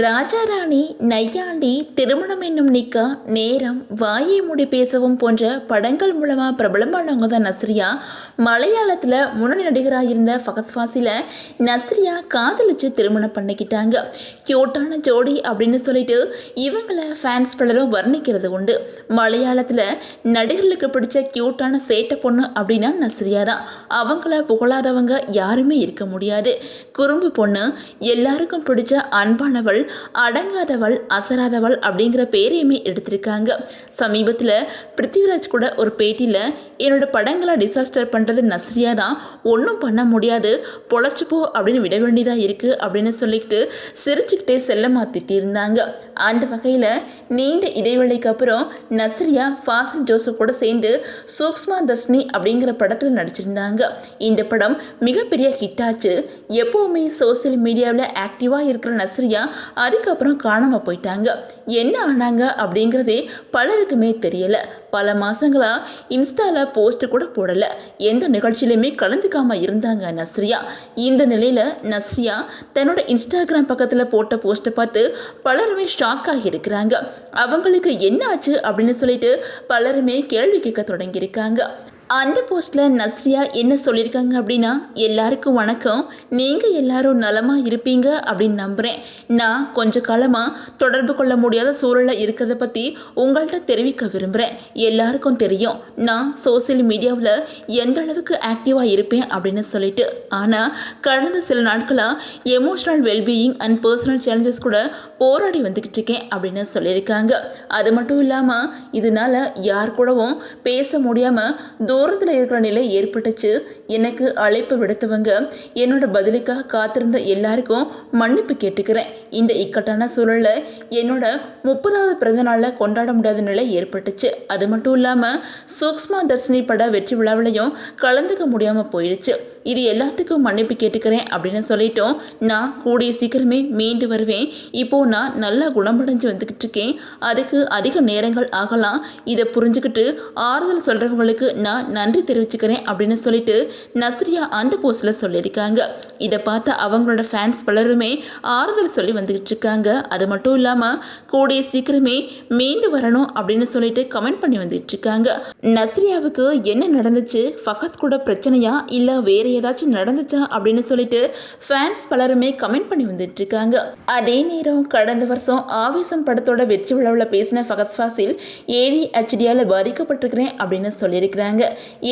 ராஜாராணி, நையாண்டி, திருமணம் என்னும் நிக்கா, நேரம், வாயை மூடி பேசவும் போன்ற படங்கள் மூலமாக பிரபலமானவங்க தான் நஸ்ரியா. மலையாளத்தில் முன்னணி நடிகராக இருந்த ஃபகத் ஃபாசிலை நஸ்ரியா காதலிச்சு திருமணம் பண்ணிக்கிட்டாங்க. கியூட்டான ஜோடி அப்படின்னு சொல்லிட்டு இவங்களை ஃபேன்ஸ் பலரும் வர்ணிக்கிறது உண்டு. மலையாளத்தில் நடிகர்களுக்கு பிடிச்ச கியூட்டான சேட்டை பொண்ணு அப்படின்னா நஸ்ரியா தான். அவங்கள புகழாதவங்க யாருமே இருக்க முடியாது. குறும்பு பொண்ணு, எல்லாருக்கும் பிடிச்ச அன்பானவள், அடங்காதவள், அசராதவள் அப்படிங்கிற பேரையுமே எடுத்திருக்காங்க. சமீபத்தில் பிருத்திவிராஜ் கூட ஒரு பேட்டியில் என்னோட படங்களை டிசாஸ்டர் பண்ணுறது நஸ்ரியா தான், ஒன்றும் பண்ண முடியாது, பொழைச்சிப்போ அப்படின்னு விட வேண்டியதாக இருக்குது அப்படின்னு சொல்லிக்கிட்டு சிரிச்சுக்கிட்டே செல்ல மாற்றிட்டு இருந்தாங்க. அந்த வகையில் நீண்ட இடைவெளிக்கு அப்புறம் நஸ்ரியா ஃபாசில் ஜோசப் கூட சேர்ந்து சூக்ஷ்மா தர்ஷினி அப்படிங்கிற படத்தில் நடிச்சிருந்தாங்க. இந்த படம் மிகப்பெரிய ஹிட் ஆச்சு. எப்போவுமே சோசியல் மீடியாவில் ஆக்டிவாக இருக்கிற நஸ்ரியா அதுக்கப்புறம் காணாமல் போயிட்டாங்க. என்ன ஆனாங்க அப்படிங்கிறதே பலருக்குமே தெரியலை. பல மாதங்களா இன்ஸ்டாவில் போஸ்ட் கூட போடலை, எந்த நிகழ்ச்சியிலுமே கலந்துக்காமல் இருந்தாங்க நஸ்ரியா. இந்த நிலையில் நஸ்ரியா தன்னோட இன்ஸ்டாகிராம் பக்கத்தில் போட்ட போஸ்ட்டை பார்த்து பலருமே ஷாக் ஆகியிருக்கிறாங்க. அவங்களுக்கு என்ன ஆச்சு அப்படின்னு சொல்லிட்டு பலருமே கேள்வி கேட்க தொடங்கியிருக்காங்க. அந்த போஸ்ட்டில் நஸ்ரியா என்ன சொல்லியிருக்காங்க அப்படின்னா, எல்லாருக்கும் வணக்கம், நீங்கள் எல்லாரும் நலமாக இருப்பீங்க அப்படின்னு நம்புகிறேன். நான் கொஞ்ச காலமாக தொடர்பு கொள்ள முடியாத சூழலில் இருக்கிறத பற்றி உங்கள்கிட்ட தெரிவிக்க விரும்புகிறேன். எல்லாருக்கும் தெரியும் நான் சோசியல் மீடியாவில் எந்த அளவுக்கு ஆக்டிவாக இருப்பேன் அப்படின்னு சொல்லிட்டு. ஆனால் கடந்த சில நாட்களாக emotional wellbeing and personal challenges கூட போராடி வந்துக்கிட்டு இருக்கேன் அப்படின்னு சொல்லியிருக்காங்க. அது மட்டும் இல்லாமல் இதனால் யார் கூடவும் பேச முடியாமல் தூரத்தில் இருக்கிற நிலை ஏற்பட்டுச்சு. எனக்கு அழைப்பு விடுத்தவங்க, என்னோட பதிலுக்காக காத்திருந்த எல்லாருக்கும் மன்னிப்பு கேட்டுக்கிறேன். இந்த இக்கட்டான சூழலில் என்னோட 30வது பிறந்த நாளில் கொண்டாட முடியாத நிலை ஏற்பட்டுச்சு. அது மட்டும் இல்லாமல் சூக்ஷ்மா தர்ஷினி பட வெற்றி விழாவிலையும் கலந்துக்க முடியாமல் போயிடுச்சு. இது எல்லாத்துக்கும் மன்னிப்பு கேட்டுக்கிறேன் அப்படின்னு சொல்லிட்டோம். நான் கூடிய சீக்கிரமே மீண்டு வருவேன். இப்போ நான் நல்லா குணமடைஞ்சு வந்துக்கிட்டு இருக்கேன். அதுக்கு அதிக நேரங்கள் ஆகலாம். இதை புரிஞ்சுக்கிட்டு ஆறுதல் சொல்கிறவங்களுக்கு நான் நன்றி தெரிவிச்சுக்கிறேன் அப்படின்னு சொல்லிட்டு நஸ்ரியா அந்த போஸ்டில் சொல்லியிருக்காங்க. இதை பார்த்து அவங்களோட ஃபேன்ஸ் பலருமே ஆறுதல் சொல்லி வந்துக்கிட்டு இருக்காங்க. அது மட்டும் இல்லாமல் கூடிய சீக்கிரமே மீண்டு வரணும் அப்படின்னு சொல்லிட்டு கமெண்ட் பண்ணி வந்துட்டு இருக்காங்க. நஸ்ரியாவுக்கு என்ன நடந்துச்சு, ஃபகத் கூட பிரச்சனையா இல்லை வேறு ஏதாச்சும் நடந்துச்சா அப்படின்னு சொல்லிட்டு ஃபேன்ஸ் பலருமே கமெண்ட் பண்ணி வந்துட்டு இருக்காங்க. அதே நேரம் கடந்த வருஷம் ஆவேசம் படத்தோட வெற்றி விழாவில் பேசின ஃபகத் ஃபாசில் ADHDயால் பாதிக்கப்பட்டிருக்கிறேன் அப்படின்னு சொல்லியிருக்கிறாங்க.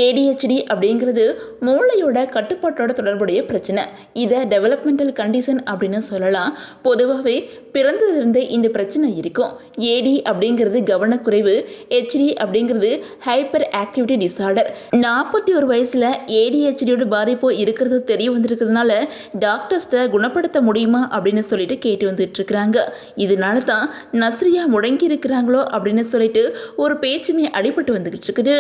ADHD அப்படிங்கிறது மூளையோட கட்டுப்பாட்டோட தொடர்புடைய பிரச்சனை. இதை டெவலப்மெண்டல் கண்டிஷன் அப்படின்னு சொல்லலாம். பொதுவாகவே பிறந்ததிலிருந்தே இந்த பிரச்சனை இருக்கும். AD அப்படிங்கிறது கவனக்குறைவு, HD அப்படிங்கிறது ஹைப்பர் ஆக்டிவிட்டி டிசார்டர். 41 வயசில் ADHDயோட பாதிப்பு இருக்கிறது தெரிய வந்திருக்கிறதுனால டாக்டர்ஸ்ட்டை குணப்படுத்த முடியுமா அப்படின்னு சொல்லிட்டு கேட்டு வந்துட்டு இருக்கிறாங்க. இதனால தான் நஸ்ரியா முடங்கி இருக்கிறாங்களோ அப்படின்னு சொல்லிட்டு ஒரு பேச்சுமே அடிபட்டு வந்துக்கிட்டு இருக்குது.